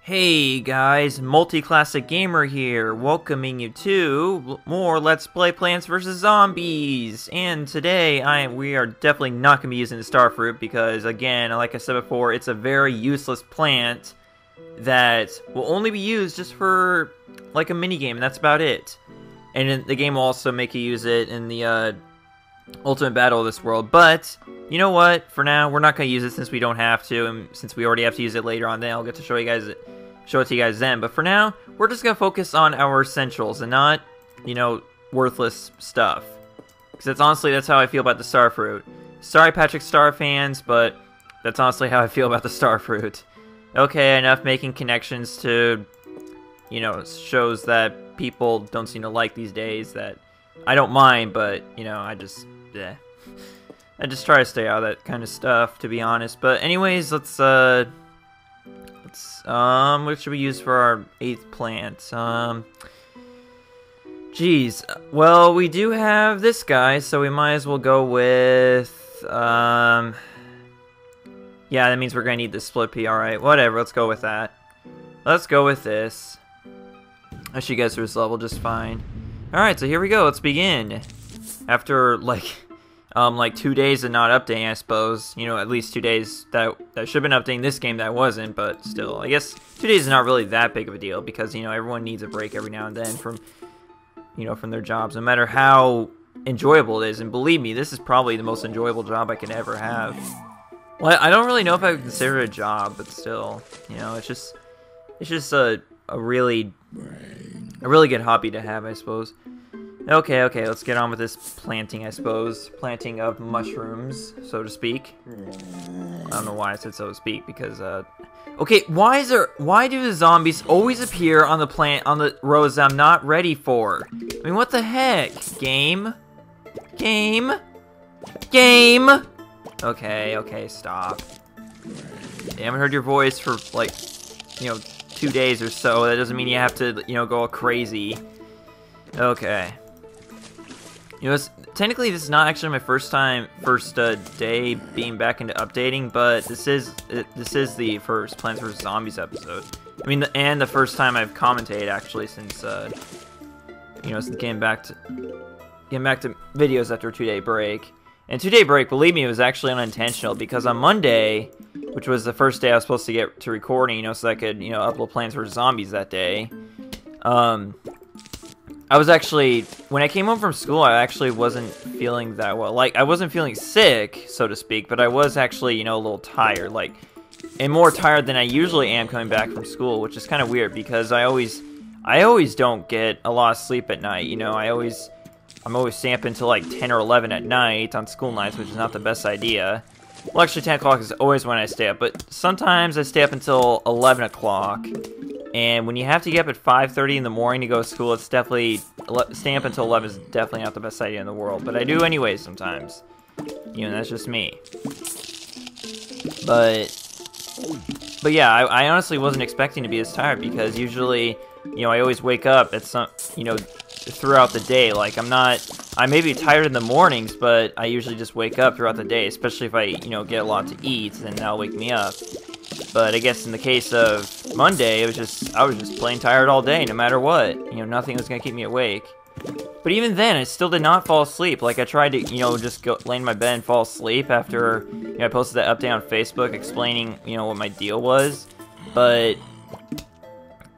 Hey guys, Multi-Classic Gamer here, welcoming you to more Let's Play Plants vs. Zombies. And today, we are definitely not going to be using the Starfruit because, again, like I said before, it's a very useless plant that will only be used just for, like, a minigame, and that's about it. And the game will also make you use it in the, Ultimate Battle of this world, but you know what? For now, we're not going to use it since we don't have to, and since we already have to use it later on, then I'll get to show it to you guys then. But for now, we're just going to focus on our essentials and not, you know, worthless stuff. Because that's how I feel about the Starfruit. Sorry, Patrick Star fans, but that's honestly how I feel about the Starfruit. Okay, enough making connections to, you know, shows that people don't seem to like these days that I don't mind, but, you know, I just try to stay out of that kind of stuff, to be honest. But anyways, let's what should we use for our 8th plant? Geez, well, we do have this guy, so we might as well go with, yeah, that means we're gonna need the split pea, alright, whatever, let's go with that. Let's go with this. I should get through this level just fine. Alright, so here we go, let's begin. After, like 2 days of not updating, I suppose. You know, at least 2 days that should have been updating this game that wasn't, but still. I guess 2 days is not really that big of a deal because, you know, everyone needs a break every now and then from, you know, from their jobs, no matter how enjoyable it is. And believe me, this is probably the most enjoyable job I could ever have. Well, I don't really know if I would consider it a job, but still, you know, it's just a really good hobby to have, I suppose. Okay, let's get on with this planting, I suppose. Planting of mushrooms, so to speak. I don't know why I said so to speak, because, okay, why do the zombies always appear on the rows that I'm not ready for? I mean, what the heck? Game? Okay, stop. I haven't heard your voice for, like, you know, 2 days or so. That doesn't mean you have to, you know, go all crazy. Okay. You know, technically this is not actually my first day being back into updating, but this is the first Plants vs. Zombies episode. I mean, and the first time I've commentated actually since, you know, since getting back to videos after a 2-day break. And 2-day break, believe me, it was actually unintentional because on Monday, which was the first day I was supposed to get to recording, you know, so I could, you know, upload Plants vs. Zombies that day. I was actually, when I came home from school, I actually wasn't feeling that well. Like, I wasn't feeling sick, so to speak, but I was actually, you know, a little tired, like, and more tired than I usually am coming back from school, which is kind of weird because I always don't get a lot of sleep at night, you know. I'm always staying up until like 10 or 11 at night on school nights, which is not the best idea. Well, actually, 10 o'clock is always when I stay up, but sometimes I stay up until 11 o'clock. And when you have to get up at 5:30 in the morning to go to school, it's definitely, staying up until 11 is definitely not the best idea in the world. But I do anyways sometimes. You know, that's just me. But yeah, I honestly wasn't expecting to be this tired because usually, you know, I always wake up at some, you know, throughout the day. Like, I may be tired in the mornings, but I usually just wake up throughout the day, especially if I, you know, get a lot to eat, then that'll wake me up. But I guess in the case of Monday, I was just plain tired all day, no matter what. You know, nothing was gonna keep me awake. But even then, I still did not fall asleep. Like, I tried to, you know, just lay in my bed and fall asleep after, you know, I posted that update on Facebook explaining, you know, what my deal was. But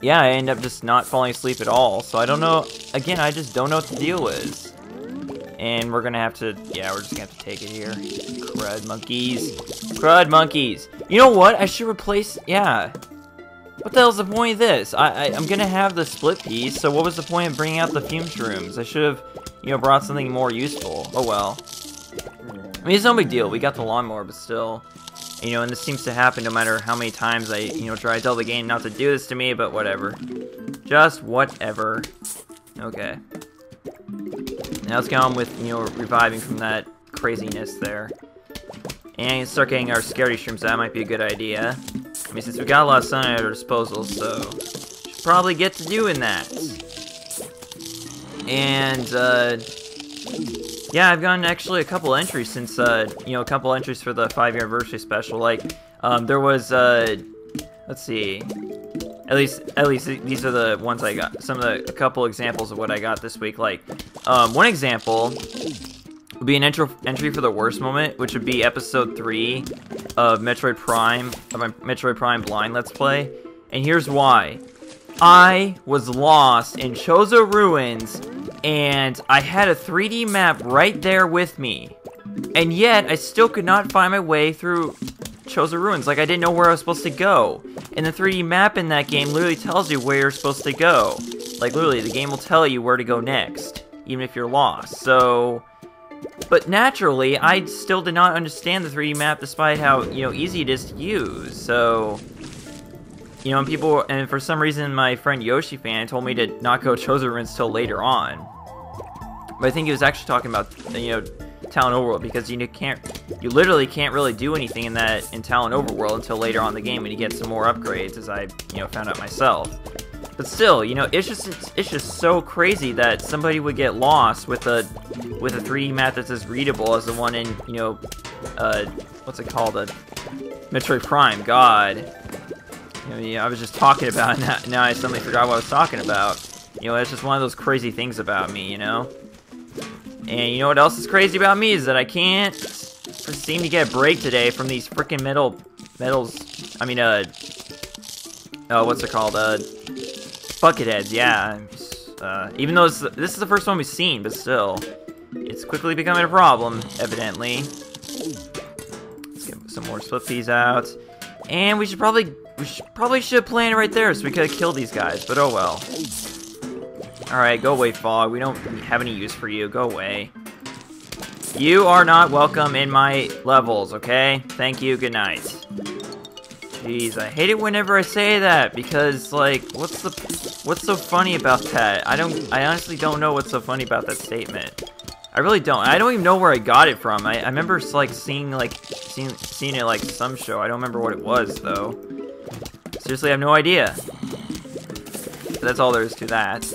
yeah, I ended up just not falling asleep at all. So I don't know. Again, I just don't know what the deal is. And we're gonna have to, yeah, we're just gonna have to take it here. Crud monkeys. You know what? I should replace, yeah. What the hell's the point of this? I'm gonna have the split piece, so what was the point of bringing out the fume shrooms? I should have, you know, brought something more useful. Oh well. I mean, it's no big deal. We got the lawnmower, but still. You know, and this seems to happen no matter how many times I, you know, try to tell the game not to do this to me, but whatever. Just whatever. Okay. Now let's get on with, you know, reviving from that craziness there. And start getting our scaredy shrooms. That might be a good idea. I mean, since we got a lot of sun at our disposal, so should probably get to doing that. And, yeah, I've gotten actually a couple entries since, you know, a couple entries for the 5-year anniversary special. Like, there was, let's see. At least these are the ones I got. A couple examples of what I got this week. Like, one example would be an entry for the worst moment, which would be episode 3 of Metroid Prime, of my Metroid Prime Blind Let's Play. And here's why. I was lost in Chozo Ruins, and I had a 3D map right there with me. And yet, I still could not find my way through Chozo Ruins. Like, I didn't know where I was supposed to go. And the 3D map in that game literally tells you where you're supposed to go. Like, literally, the game will tell you where to go next, even if you're lost. So, but naturally, I still did not understand the 3D map despite how, easy it is to use. So, and for some reason, my friend Yoshi Fan told me to not go Chozo Ruins till later on. But I think he was actually talking about, Talon Overworld, because you literally can't really do anything in Talon Overworld until later on in the game when you get some more upgrades, as I, found out myself. But still, it's just so crazy that somebody would get lost with a 3D map that's as readable as the one in, what's it called, Metroid Prime. God. I was just talking about it, now I suddenly forgot what I was talking about. It's just one of those crazy things about me, And you know what else is crazy about me is that I can't seem to get a break today from these freaking metals. I mean, what's it called? Bucket heads. Yeah. Even though this is the first one we've seen, but still, it's quickly becoming a problem, evidently. Let's get some more split peas out, and we should probably have planned it right there so we could have killed these guys. But oh well. Alright, go away, Fog. We don't have any use for you. Go away. You are not welcome in my levels, okay? Thank you, good night. Jeez, I hate it whenever I say that, because, like, what's so funny about that? I honestly don't know what's so funny about that statement. I really don't. I don't even know where I got it from. I remember, like, seeing it, like, some show. I don't remember what it was, though. Seriously, I have no idea. But that's all there is to that.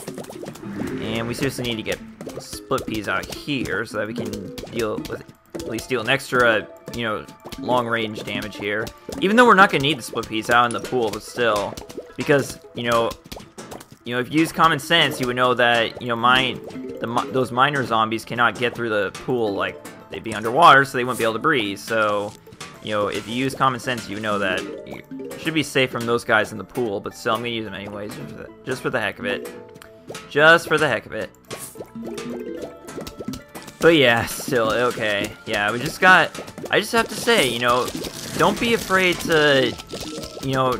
And we seriously need to get split peas out here so that we can at least deal an extra, long range damage here. Even though we're not going to need the split peas out in the pool, but still. Because, if you use common sense, you would know that, those miner zombies cannot get through the pool, like, they'd be underwater, so they wouldn't be able to breathe. So, if you use common sense, you know that you should be safe from those guys in the pool, but still, I'm going to use them anyways, just for the heck of it. Just for the heck of it. But yeah, still, okay. Yeah, I just have to say, don't be afraid to,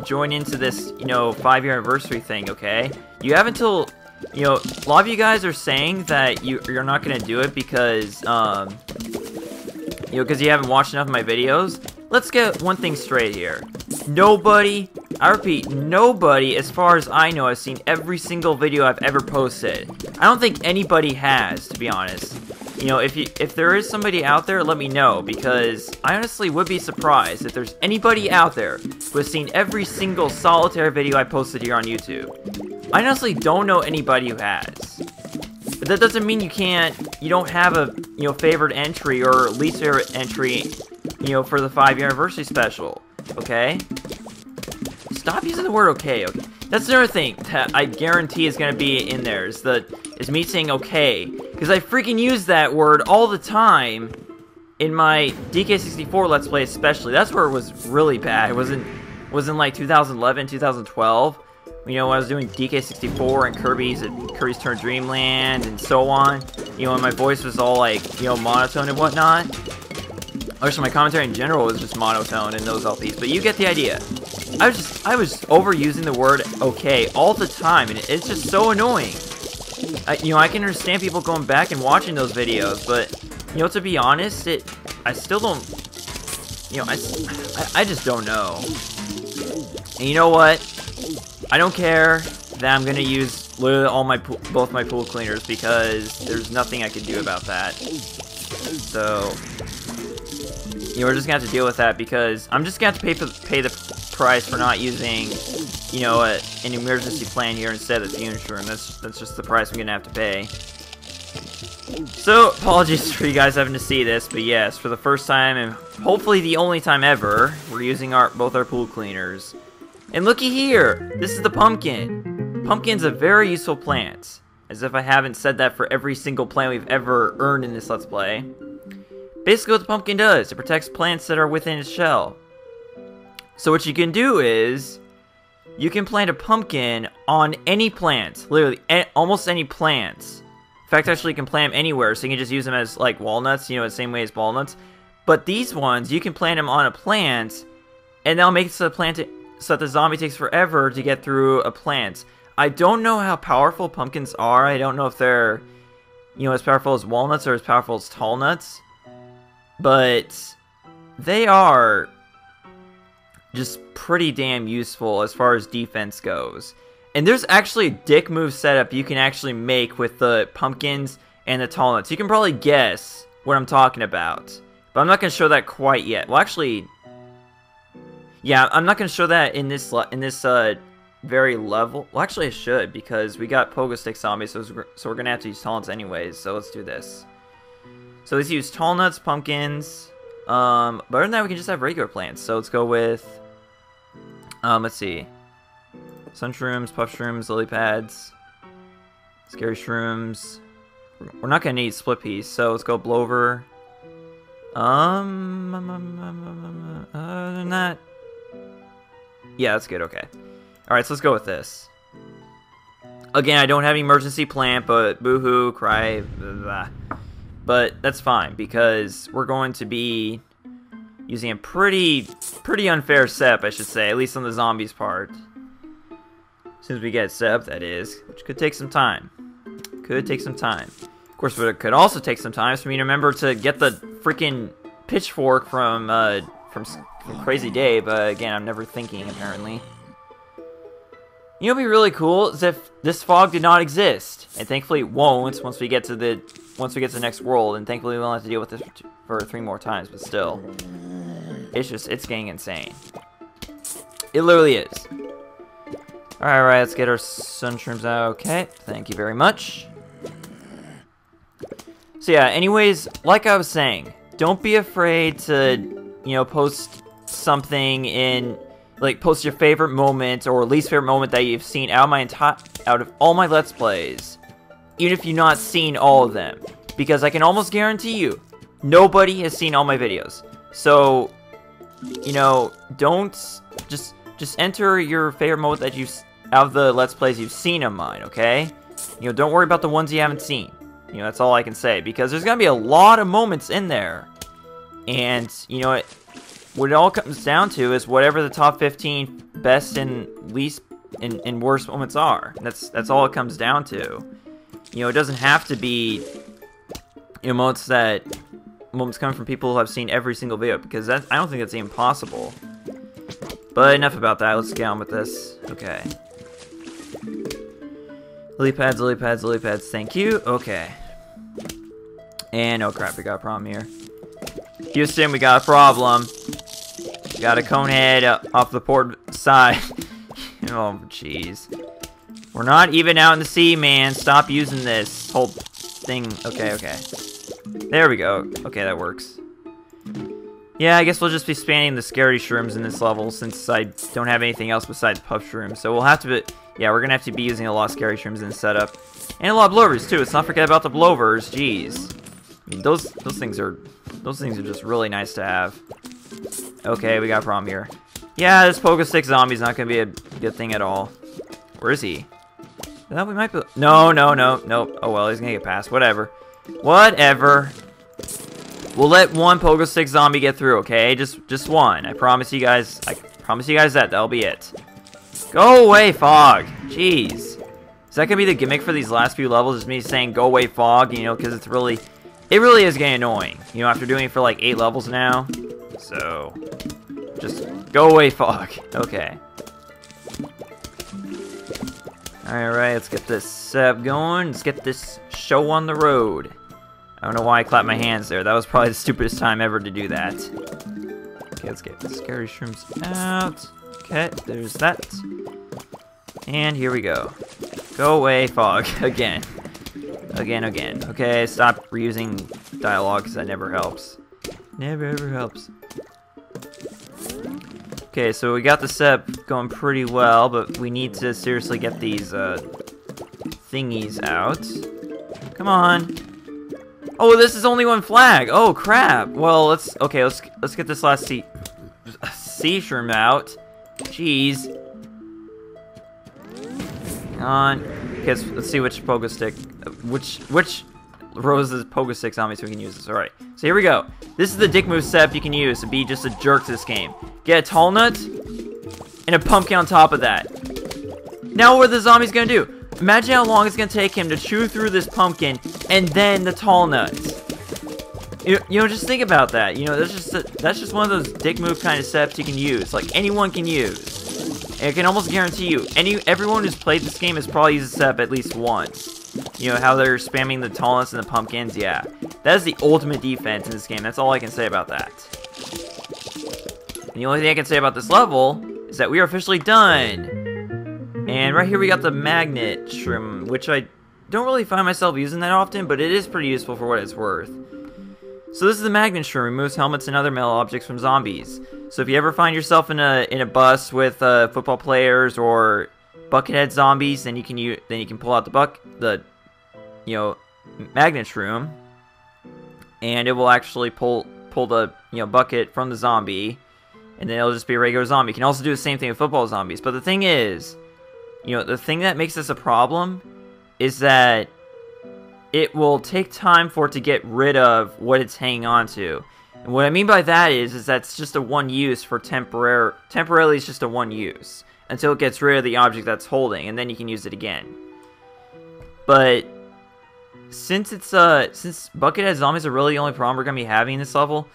join into this, 5-year anniversary thing, okay? You have until, a lot of you guys are saying that you're not going to do it because, because you haven't watched enough of my videos. Let's get one thing straight here. Nobody, I repeat, nobody, as far as I know, has seen every single video I've ever posted. I don't think anybody has, to be honest. If there is somebody out there, let me know, because I honestly would be surprised if there's anybody out there who has seen every single solitary video I posted here on YouTube. I honestly don't know anybody who has. But that doesn't mean you don't have a, favorite entry or least favorite entry, for the 5-year anniversary special, okay? Stop using the word okay. That's another thing that I guarantee is going to be in there, is me saying okay. Because I freaking use that word all the time in my DK64 Let's Play especially. That's where it was really bad. It wasn't like 2011, 2012. When I was doing DK64 and Kirby's Turn Dreamland and so on. And my voice was all like, monotone and whatnot. Actually, my commentary in general was just monotone in those LPs, but you get the idea. I was overusing the word okay all the time, and it's just so annoying. I can understand people going back and watching those videos, but, to be honest, I still don't, I just don't know. And you know what? I don't care that I'm gonna use literally both my pool cleaners, because there's nothing I can do about that. So, we're just gonna have to deal with that, because I'm just gonna have to pay the price for not using, an emergency plan here instead of the Fusion Room. That's just the price I'm gonna have to pay. So, apologies for you guys having to see this, but yes, for the first time, and hopefully the only time ever, we're using both our pool cleaners. And looky here! This is the pumpkin. Pumpkin's a very useful plant. As if I haven't said that for every single plant we've ever earned in this Let's Play. Basically what the pumpkin does, it protects plants that are within its shell. So what you can do is, you can plant a pumpkin on any plant. Literally, almost any plant. In fact, actually you can plant them anywhere, so you can just use them as, like, walnuts, you know, the same way as walnuts. But these ones, you can plant them on a plant, and they'll make it so that the zombie takes forever to get through a plant. I don't know how powerful pumpkins are. I don't know if they're, you know, as powerful as walnuts or as powerful as tall nuts. But they are just pretty damn useful as far as defense goes. And there's actually a dick move setup you can actually make with the pumpkins and the tall nuts. You can probably guess what I'm talking about. But I'm not going to show that quite yet. Well, actually, yeah, I'm not going to show that in this very level. Well, actually, I should, because we got pogo stick zombies, so we're going to have to use tall nuts anyways. So let's do this. So let's use tall nuts, pumpkins. But other than that, we can just have regular plants. So let's go with, let's see. Sun shrooms, puff shrooms, lily pads, scary shrooms. We're not going to need split piece, so let's go blower. Other than that, yeah, that's good, okay. Alright, so let's go with this. Again, I don't have any emergency plant, but boohoo, cry, blah, blah. But that's fine, because we're going to be using a pretty unfair setup, I should say, at least on the zombies part. As soon as we get it set up, that is, which could take some time. Could take some time. Of course, what it could also take some time is for me to remember to get the freaking pitchfork from Crazy Dave, but again, I'm never thinking, apparently. You know what'd be really cool is if this fog did not exist, and thankfully it won't once we get to the next world, and thankfully we won't have to deal with this for 3 more times, but still. It's getting insane. It literally is. Alright, let's get our sun shrooms out. Okay, thank you very much. So yeah, anyways, like I was saying, don't be afraid to, you know, post something in, like, post your favorite moment or least favorite moment that you've seen out of all my Let's Plays, even if you've not seen all of them. Because I can almost guarantee you, nobody has seen all my videos. So, you know, don't just enter your favorite moment that you've out of the Let's Plays you've seen of mine, okay? You know, don't worry about the ones you haven't seen. You know, that's all I can say, because there's gonna be a lot of moments in there, and you know what it all comes down to is whatever the top 15 best and least and worst moments are. That's all it comes down to. You know, it doesn't have to be, you know, moments coming from people who have seen every single video, because I don't think that's even possible. But enough about that. Let's get on with this. Okay. Lily pads, lily pads, lily pads. Thank you. Okay. And oh crap, we got a problem here. Houston, we got a problem. We got a cone head off the port side. Oh, jeez. We're not even out in the sea, man. Stop using this whole thing. Okay, okay. There we go. Okay, that works. Yeah, I guess we'll just be spamming the scary shrooms in this level since I don't have anything else besides puff shrooms. So we'll have to, yeah, we're gonna have to be using a lot of scary shrooms in this setup. And a lot of blowers too. Let's not forget about the blowers. Jeez. I mean, those things are just really nice to have. Okay, we got a problem here. Yeah, this pogo stick zombie's not gonna be a good thing at all. Where is he? I thought we might be. No. Oh well, he's gonna get past. Whatever. Whatever. We'll let one pogo stick zombie get through, okay? Just one. I promise you guys. That'll be it. Go away, fog. Jeez. Is that gonna be the gimmick for these last few levels? Is me saying go away, fog? You know, because it really is getting annoying. You know, after doing it for like 8 levels now. So, just go away, fog. Okay. Alright, let's get this going. Let's get this show on the road. I don't know why I clapped my hands there. That was probably the stupidest time ever to do that. Okay, let's get the scary shrooms out. Okay, there's that. And here we go. Go away, fog. Again. Again. Okay, stop reusing dialogue because that never helps. Never ever helps. Okay, so we got the setup going pretty well, but we need to seriously get these thingies out. Come on. Oh, this is only one flag. Oh crap. Well, let's get this last sea shroom out. Jeez. Hang on. Okay, let's see which pogo stick, which Rose's pogo stick zombies we can use this. All right. So here we go. This is the dick move setup you can use to be just a jerk to this game. Get a tall nut and a pumpkin on top of that. Now what are the zombies gonna do? Imagine how long it's gonna take him to chew through this pumpkin and then the tall nuts. You know, just think about that. You know, that's just one of those dick move kind of setups you can use. Like anyone can use. And I can almost guarantee you, everyone who's played this game has probably used this setup at least once. You know, how they're spamming the tall nuts and the pumpkins, yeah. That is the ultimate defense in this game. That's all I can say about that. And the only thing I can say about this level is that we are officially done. And right here we got the magnet shroom, which I don't really find myself using that often, but it is pretty useful for what it's worth. So this is the magnet shroom, removes helmets and other metal objects from zombies. So if you ever find yourself in a bus with football players or buckethead zombies, then you can pull out the magnet shroom, and it will actually pull the bucket from the zombie, and then it'll just be a regular zombie. You can also do the same thing with football zombies. But the thing is, the thing that makes this a problem is that it will take time for it to get rid of what it's hanging on to. And what I mean by that is that's just a one use for temporarily it's just a one use until it gets rid of the object that's holding, and then you can use it again. But since Buckethead zombies are really the only problem we're gonna be having in this level,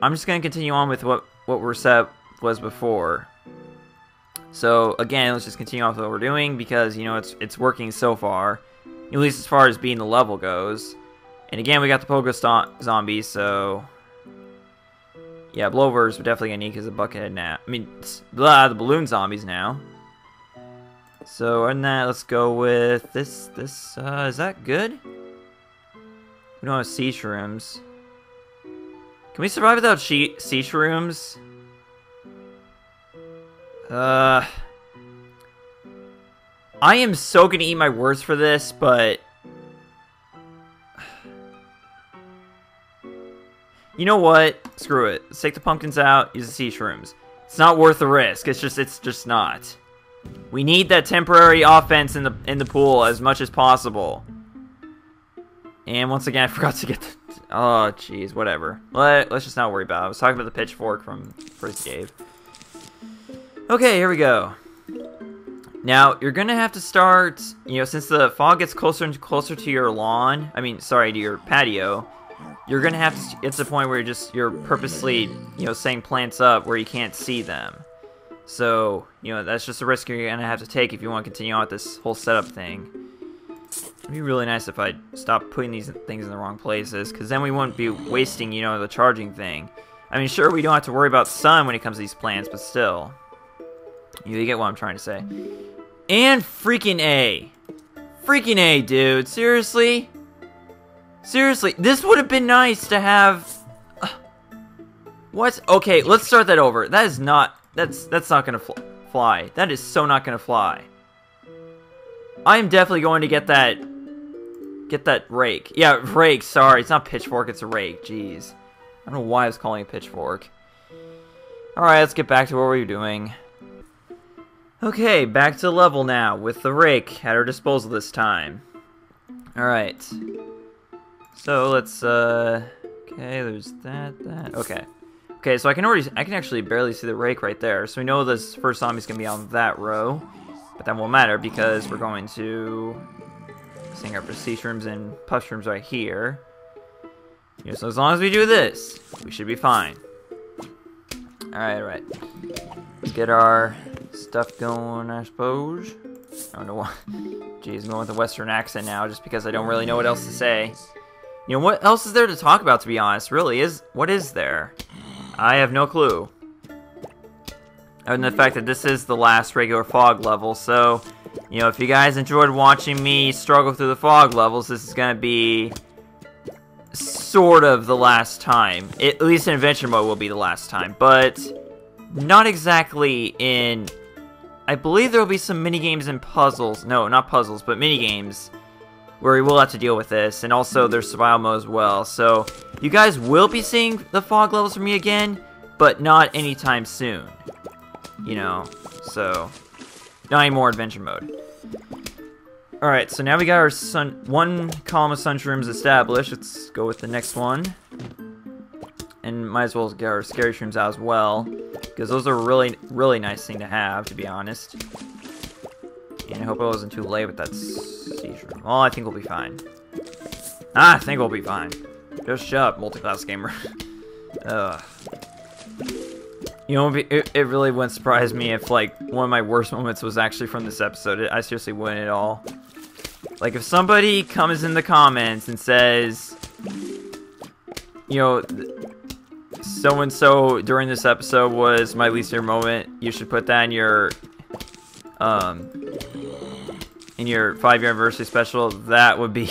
I'm just gonna continue on with what we're set was before. So again, let's just continue off with what we're doing because it's working so far, at least as far as being the level goes. And again, we got the pogo zombies, so yeah, blowovers we're definitely gonna need because of Buckethead now. I mean, the balloon zombies now. So other than that, let's go with this. Is that good? We don't have sea shrooms. Can we survive without sea shrooms? I am so gonna eat my words for this, but you know what? Screw it. Let's take the pumpkins out, use the sea shrooms. It's not worth the risk. It's just not. We need that temporary offense in the pool as much as possible. And once again, I forgot to get the... Oh, jeez, whatever. Let's just not worry about it. I was talking about the pitchfork from First Cave. Okay, here we go. Now, you're gonna have to start, since the fog gets closer and closer to your lawn, to your patio, you're gonna have to get to the point where you're purposely, setting plants up where you can't see them. So, that's just a risk you're gonna have to take if you want to continue on with this whole setup thing. It'd be really nice if I stopped putting these things in the wrong places, because then we wouldn't be wasting, the charging thing. I mean, sure, we don't have to worry about sun when it comes to these plants, but still. You get what I'm trying to say. And freaking A. Freaking A, dude. Seriously? Seriously, this would have been nice to have... What? Okay, let's start that over. That is not... That's not gonna fly. That is so not gonna fly. I am definitely going to get that rake. Yeah, rake, sorry. It's not pitchfork, it's a rake. Jeez. I don't know why I was calling it pitchfork. Alright, let's get back to what we were doing. Okay, back to the level now, with the rake at our disposal this time. Alright. So, let's, okay, there's that. Okay. Okay, so I can actually barely see the rake right there. So we know this first zombie's gonna be on that row. But that won't matter because we're going to sing our sea shrooms and puff shrooms right here. So as long as we do this, we should be fine. Alright. Let's get our stuff going, I suppose. I don't know why. Jeez, I'm going with a Western accent now just because I don't really know what else to say. What else is there to talk about, to be honest? Really, what is there? I have no clue. Other than the fact that this is the last regular fog level, so, if you guys enjoyed watching me struggle through the fog levels, this is gonna be sort of the last time. At least in Adventure Mode will be the last time, but not exactly in... I believe there will be some mini-games and puzzles. No, not puzzles, but mini-games where we will have to deal with this. And also there's survival mode as well. So you guys will be seeing the fog levels from me again, but not anytime soon. You know, so not any more adventure mode. Alright, so now we got our one column of sun shrooms established. Let's go with the next one. And might as well get our scary shrooms out as well, because those are really, really nice thing to have, to be honest. And I hope I wasn't too late with that sea shroom. Well, I think we'll be fine. I think we'll be fine. Just shut up, multi-class gamer. You know, it really wouldn't surprise me if, like, one of my worst moments was actually from this episode. I seriously wouldn't at all. Like, if somebody comes in the comments and says, you know, so-and-so during this episode was my least favorite moment, you should put that in your 5-year anniversary special. That would be,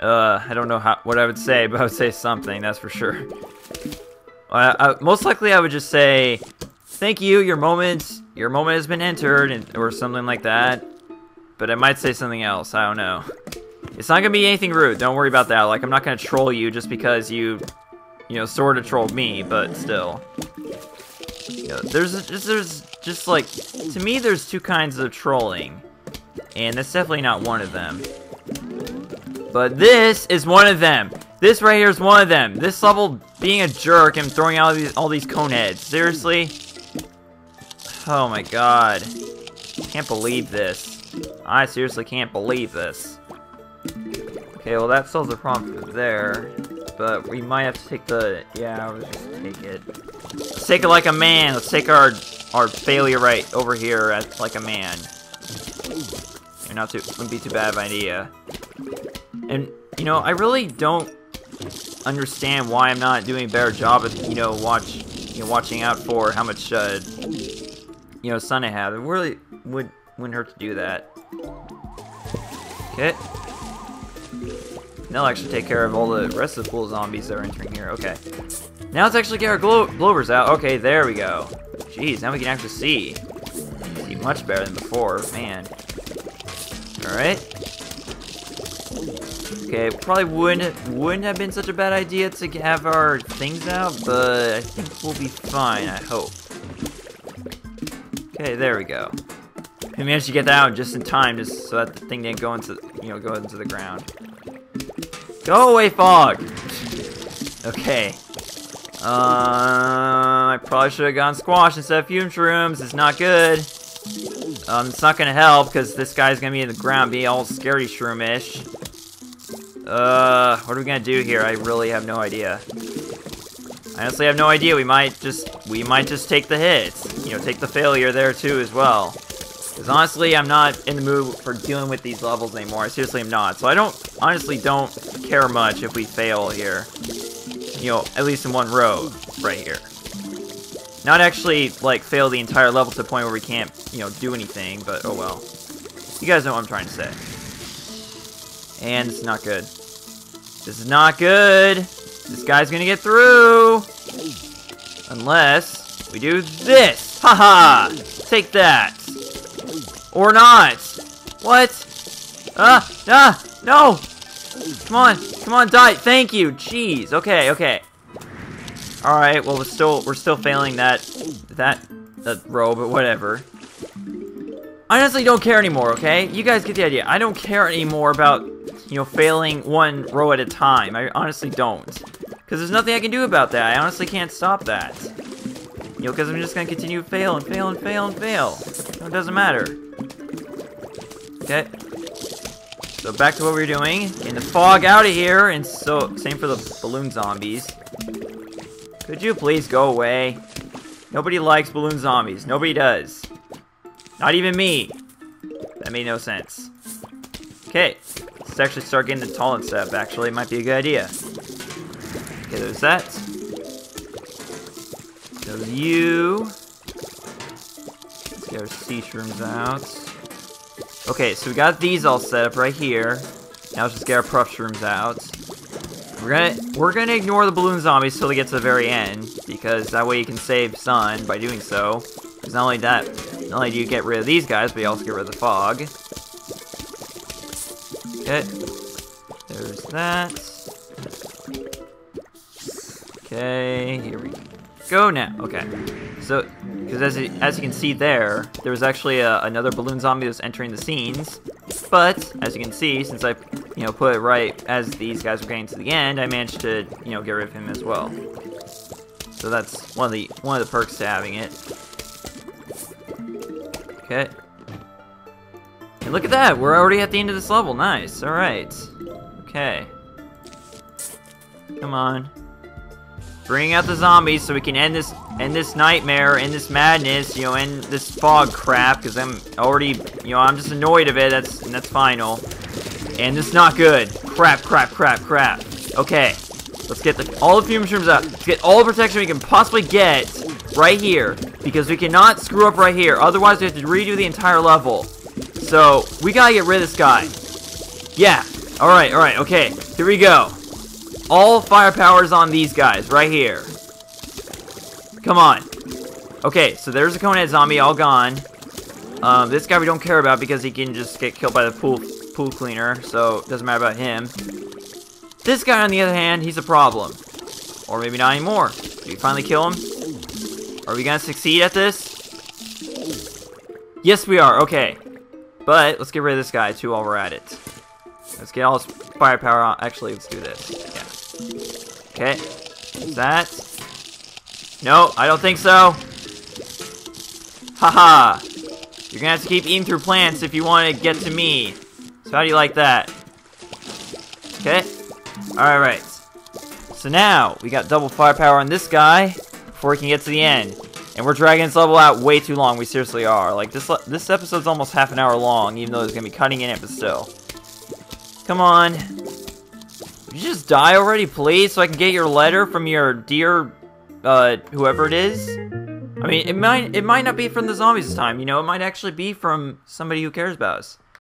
I don't know what I would say, but I would say something, that's for sure. Most likely I would just say, thank you, your moment has been entered, or something like that. But I might say something else, I don't know. It's not gonna be anything rude, don't worry about that. Like, I'm not gonna troll you just because you know, sort of trolled me, but still. You know, there's just like, to me there's two kinds of trolling. And that's definitely not one of them. But this is one of them. This right here is one of them. This level being a jerk and throwing out all these cone heads. Seriously? Oh my god. Can't believe this. I seriously can't believe this. Okay, well that solves the problem for there. But we might have to take the... Yeah, let's just take it. Let's take it like a man. Let's take our failure right over here as like a man. Wouldn't be too bad of an idea. And, you know, I really don't understand why I'm not doing a better job of, you know, watching out for how much, you know, sun I have. It really wouldn't hurt to do that. Okay. That'll actually take care of all the rest of the cool zombies that are entering here. Okay. Now let's actually get our glowers out. Okay, there we go. Jeez, now we can actually see. See much better than before, man. Alright. Okay, probably wouldn't have been such a bad idea to have our things out, but I think we'll be fine, I hope. Okay, there we go. We managed to get that out just in time, just so that the thing didn't go into, you know, go into the ground. Go away, fog! Okay. I probably should have gone squash instead of fume shrooms. It's not good. It's not gonna help because this guy's gonna be in the ground, be all scary shroom-ish. What are we gonna do here? I really have no idea. I honestly have no idea. We might just take the hits. You know, take the failure there too as well. Because honestly, I'm not in the mood for dealing with these levels anymore. I seriously am not. So I honestly don't care much if we fail here. You know, at least in one row right here. Not actually, like, fail the entire level to the point where we can't, you know, do anything, but oh well. You guys know what I'm trying to say. And it's not good. This is not good. This guy's gonna get through. Unless we do this. Haha! Take that. Or not. What? No! Come on, die. Thank you. Jeez. Okay. All right. Well, we're still failing that row, but whatever. I honestly don't care anymore. Okay, you guys get the idea. I don't care anymore about, you know, failing one row at a time. I honestly don't, because there's nothing I can do about that. I honestly can't stop that. You know, because I'm just gonna continue to fail and fail and fail and fail. So it doesn't matter. Okay. So back to what we were doing. Getting the fog out of here, and so same for the balloon zombies. Could you please go away? Nobody likes balloon zombies. Nobody does. Not even me. That made no sense. Okay. Let's actually start getting the talent set up, actually. It might be a good idea. Okay, there's that. So you. Let's get our sea shrooms out. Okay, so we got these all set up right here. Now let's just get our puff shrooms out. We're gonna ignore the balloon zombies till we get to the very end, because that way you can save Sun by doing so. Because not only do you get rid of these guys, but you also get rid of the fog. Okay. There's that. Okay, here we go now. Okay. So, because as you can see there was actually another balloon zombie that was entering the scenes. But, as you can see, since I, put it right as these guys were getting to the end, I managed to, get rid of him as well. So that's one of the perks to having it. Okay. And look at that! We're already at the end of this level. Nice. Alright. Okay. Come on. Bring out the zombies so we can end this nightmare, end this madness, end this fog crap, because I'm already, I'm just annoyed of it. That's final. And this is not good. Crap. Okay. Let's get all the fume shrooms out. Let's get all the protection we can possibly get right here, because we cannot screw up right here. Otherwise, we have to redo the entire level. So, we gotta get rid of this guy. Yeah. Alright, okay. Here we go. All firepower's on these guys, right here. Come on. Okay, so there's a conehead zombie, all gone. This guy we don't care about because he can just get killed by the pool cleaner, so it doesn't matter about him. This guy, on the other hand, he's a problem. Or maybe not anymore. Did we finally kill him? Are we gonna succeed at this? Yes, we are. Okay. But, let's get rid of this guy, too, while we're at it. Let's get all his firepower on. Actually, let's do this. Yeah. Okay. Is that? No, I don't think so. Haha. You're gonna have to keep eating through plants if you want to get to me. So how do you like that? Okay. Alright. So now, we got double firepower on this guy before we can get to the end. And we're dragging this level out way too long. We seriously are. Like, this episode's almost half an hour long, even though there's gonna be cutting in it, but still. Come on. Would you just die already, please, so I can get your letter from your dear, whoever it is? I mean, it might not be from the zombies this time, it might actually be from somebody who cares about us.